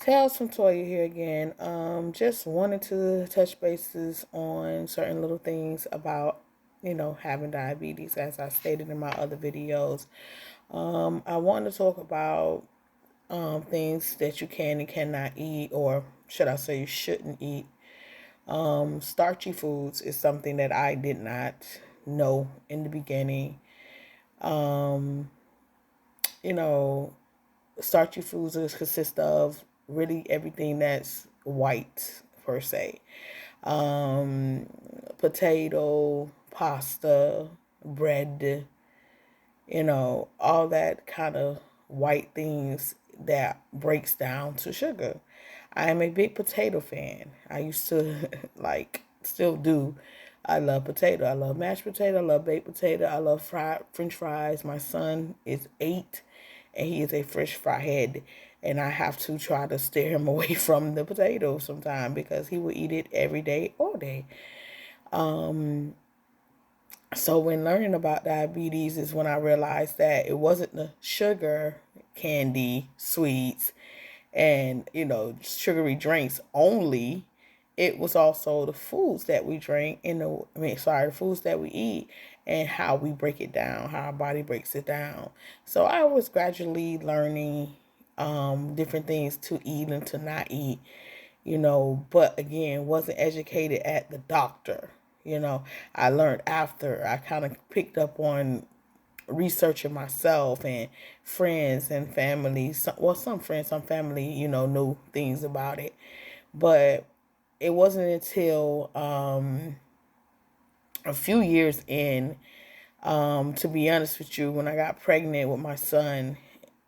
Tales from Toya here again. Just wanted to touch bases on certain little things about, having diabetes, as I stated in my other videos. I want to talk about things that you can and cannot eat, or should I say, you shouldn't eat. Starchy foods is something that I did not know in the beginning. Um, you know, Starchy foods consist of really everything that's white per se. Um, Potato, pasta, bread, all that kind of white things that breaks down to sugar. I am a big potato fan. I used to still do. I love potato. I love mashed potato. I love baked potato. I love fried French fries. My son is 8 and he is a French fry head. And I have to try to steer him away from the potato sometime because he will eat it every day, all day. Um, so when learning about diabetes is when I realized that it wasn't the sugar, candy, sweets, and sugary drinks only. It was also the foods that we drink and the foods that we eat and how we break it down, how our body breaks it down. So I was gradually learning different things to eat and to not eat, but again, wasn't educated at the doctor. I learned after I kind of picked up on researching myself, and friends and family. Some friends, some family, knew things about it. But it wasn't until a few years in, to be honest with you, when I got pregnant with my son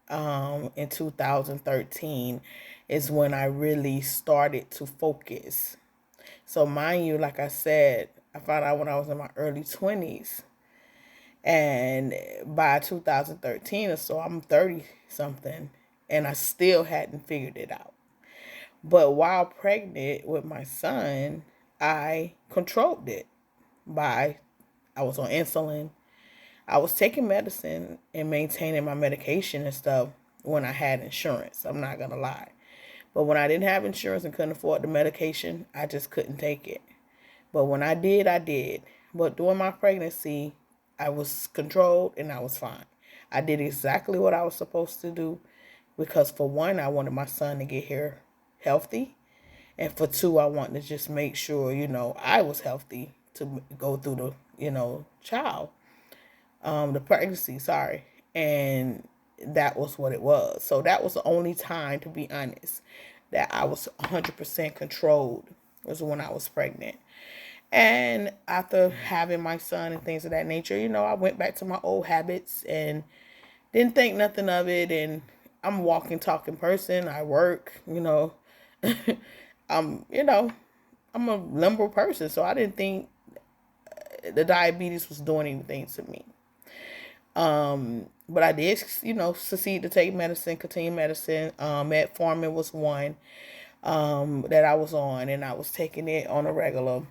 in 2013, is when I really started to focus. So, mind you, like I said, I found out when I was in my early 20s. And by 2013 or so, I'm 30 something, and I still hadn't figured it out. But while pregnant with my son, I controlled it by, I was on insulin. I was taking medicine and maintaining my medication and stuff when I had insurance. I'm not going to lie. But when I didn't have insurance and couldn't afford the medication, I just couldn't take it. But when I did, I did. But during my pregnancy, I was controlled and I was fine. I did exactly what I was supposed to do because, for one, I wanted my son to get here healthy. And for two, I wanted to just make sure, I was healthy to go through the, the pregnancy, sorry. And that was what it was. So that was the only time, to be honest, that I was 100% controlled, was when I was pregnant. And after having my son and things of that nature, I went back to my old habits and didn't think nothing of it. And I'm a walking, talking person. I work, I'm, I'm a limber person. So I didn't think the diabetes was doing anything to me. But I did, succeed to take medicine, continue medicine. Metformin was one that I was on, and I was taking it on a regular.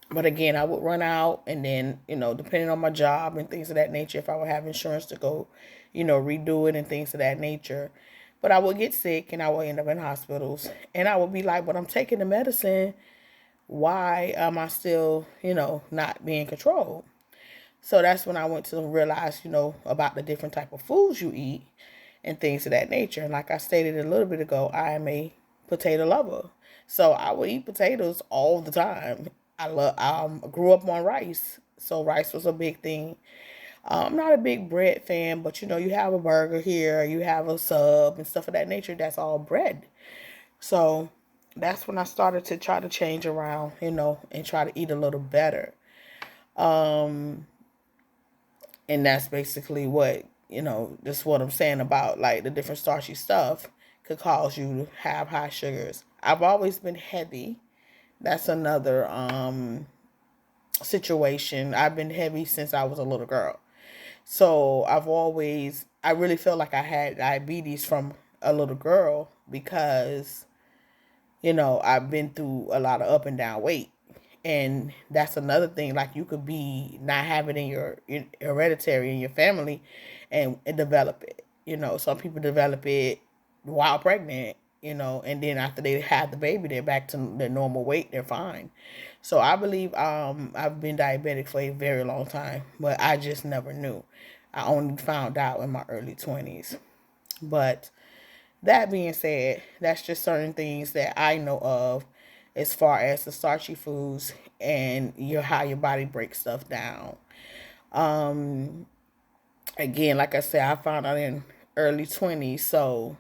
But again, I would run out, and then, depending on my job and things of that nature, if I would have insurance to go, redo it and things of that nature. But I would get sick and I would end up in hospitals. And I would be like, but I'm taking the medicine. Why am I still, not being controlled? So that's when I went to realize, about the different type of foods you eat and things of that nature. And like I stated a little bit ago, I am a potato lover. So I would eat potatoes all the time. Grew up on rice. So rice was a big thing. I'm not a big bread fan, but you have a burger here, you have a sub and stuff of that nature. That's all bread. So that's when I started to try to change around, and try to eat a little better. Um, and that's basically what, just what I'm saying about like the different starchy stuff could cause you to have high sugars. I've always been heavy. That's another situation. I've been heavy since I was a little girl. So I really felt like I had diabetes from a little girl because, I've been through a lot of up and down weight. And that's another thing. Like, you could be not have it in your hereditary in your family and develop it. Some people develop it while pregnant, and then after they have the baby, they're back to their normal weight. They're fine. So I believe I've been diabetic for a very long time, but I just never knew. I only found out in my early 20s. But that being said, that's just certain things that I know of as far as the starchy foods and how your body breaks stuff down. Um, Again, like I said, I found out in early 20s, so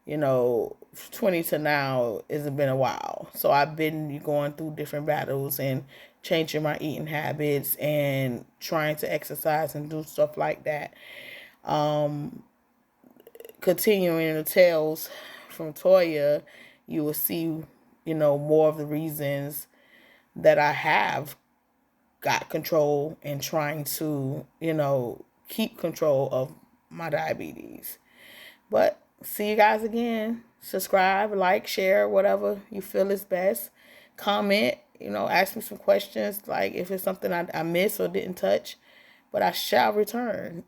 20 to now it's been a while. So I've been going through different battles and changing my eating habits and trying to exercise and do stuff like that. Um, Continuing the tales from Toya, you will see, more of the reasons that I have got control and trying to, keep control of my diabetes. But see you guys again. Subscribe, like, share, whatever you feel is best. Comment, ask me some questions, like if it's something I missed or didn't touch. But I shall return.